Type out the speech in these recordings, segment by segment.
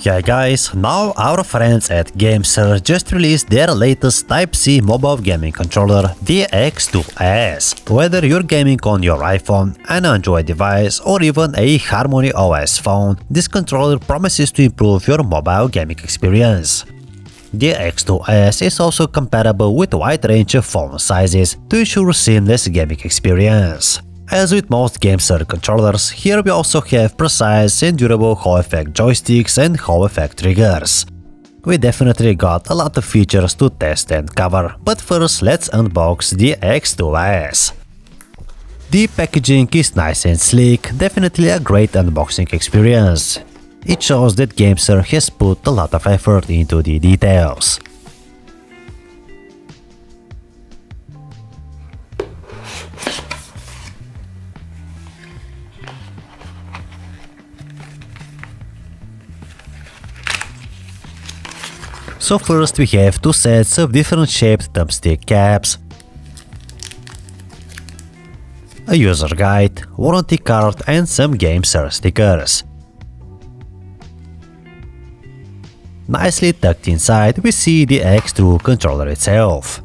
Yeah guys, now our friends at Gamesir just released their latest Type-C mobile gaming controller, the X2s. Whether you're gaming on your iPhone, an Android device, or even a HarmonyOS phone, this controller promises to improve your mobile gaming experience. The X2s is also compatible with a wide range of phone sizes to ensure seamless gaming experience. As with most Gamesir controllers, here we also have precise and durable Hall effect joysticks and Hall effect triggers. We definitely got a lot of features to test and cover, but first let's unbox the X2s. The packaging is nice and sleek, definitely a great unboxing experience. It shows that Gamesir has put a lot of effort into the details. So first we have two sets of different shaped thumbstick caps, a user guide, warranty card and some Gamesir stickers. Nicely tucked inside we see the X2 controller itself.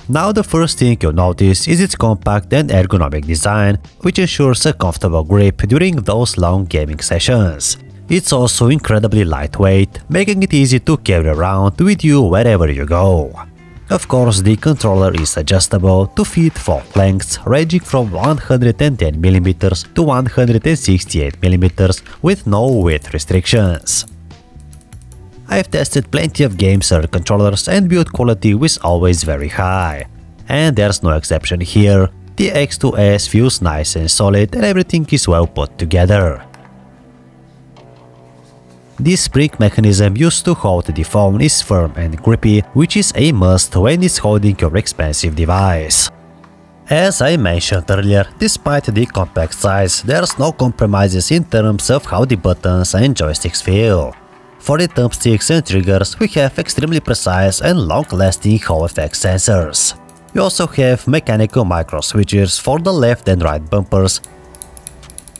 Now the first thing you'll notice is its compact and ergonomic design, which ensures a comfortable grip during those long gaming sessions. It's also incredibly lightweight, making it easy to carry around with you wherever you go. Of course, the controller is adjustable to fit fork lengths ranging from 110mm to 168mm with no width restrictions. I've tested plenty of Gamesir controllers and build quality was always very high. And there's no exception here. The X2s feels nice and solid and everything is well put together. The spring mechanism used to hold the phone is firm and grippy, which is a must when it's holding your expensive device. As I mentioned earlier, despite the compact size, there's no compromises in terms of how the buttons and joysticks feel. For the thumbsticks and triggers, we have extremely precise and long-lasting Hall effect sensors. We also have mechanical micro switches for the left and right bumpers,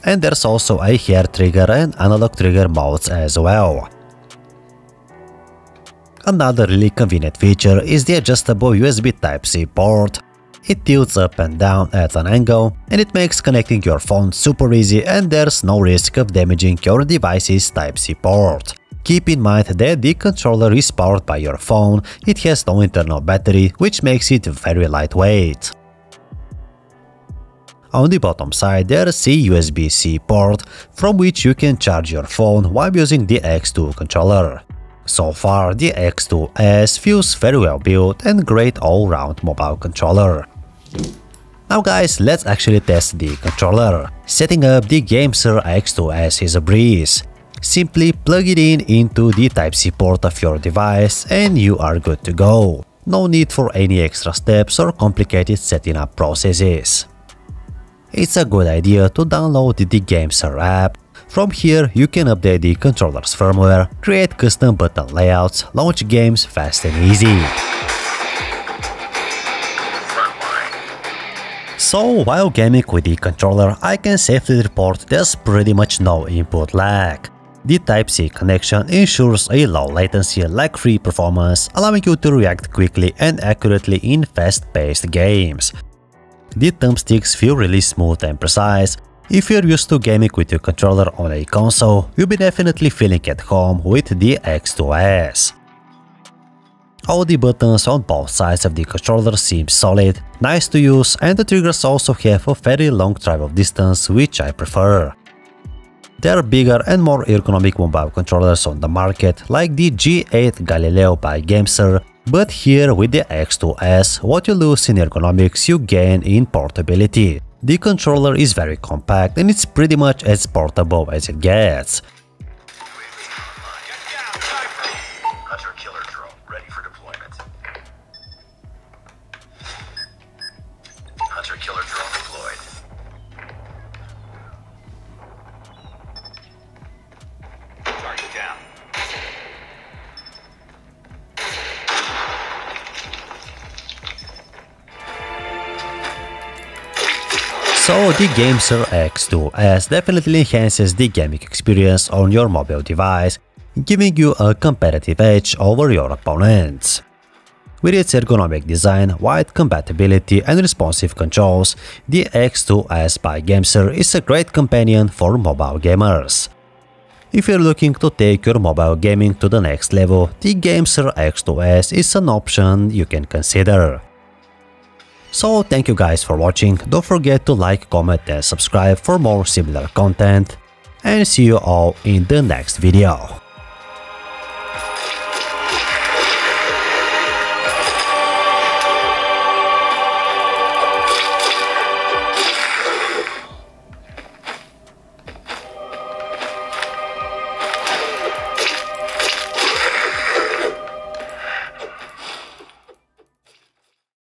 and there's also a hair trigger and analog trigger modes as well. Another really convenient feature is the adjustable USB Type-C port. It tilts up and down at an angle, and it makes connecting your phone super easy and there's no risk of damaging your device's Type-C port. Keep in mind that the controller is powered by your phone, it has no internal battery, which makes it very lightweight. On the bottom side there's a USB-C port, from which you can charge your phone while using the X2 controller. So far, the X2s feels very well built and great all-round mobile controller. Now guys, let's actually test the controller. Setting up the Gamesir X2s is a breeze. Simply plug it in into the Type-C port of your device and you are good to go. No need for any extra steps or complicated setting up processes. It's a good idea to download the Gamesir app. From here you can update the controller's firmware, create custom button layouts, launch games fast and easy. So while gaming with the controller, I can safely report there's pretty much no input lag. The Type-C connection ensures a low latency lag-free performance, allowing you to react quickly and accurately in fast-paced games. The thumbsticks feel really smooth and precise. If you're used to gaming with your controller on a console, you'll be definitely feeling at home with the X2s. All the buttons on both sides of the controller seem solid, nice to use, and the triggers also have a very long travel distance, which I prefer. There are bigger and more ergonomic mobile controllers on the market, like the G8 Galileo by Gamesir, but here with the X2s, what you lose in ergonomics you gain in portability. The controller is very compact and it's pretty much as portable as it gets. So the Gamesir X2s definitely enhances the gaming experience on your mobile device. giving you a competitive edge over your opponents. With its ergonomic design, wide compatibility and responsive controls, the X2s by Gamesir is a great companion for mobile gamers. If you're looking to take your mobile gaming to the next level, the Gamesir X2s is an option you can consider. So thank you guys for watching, don't forget to like, comment and subscribe for more similar content, and see you all in the next video.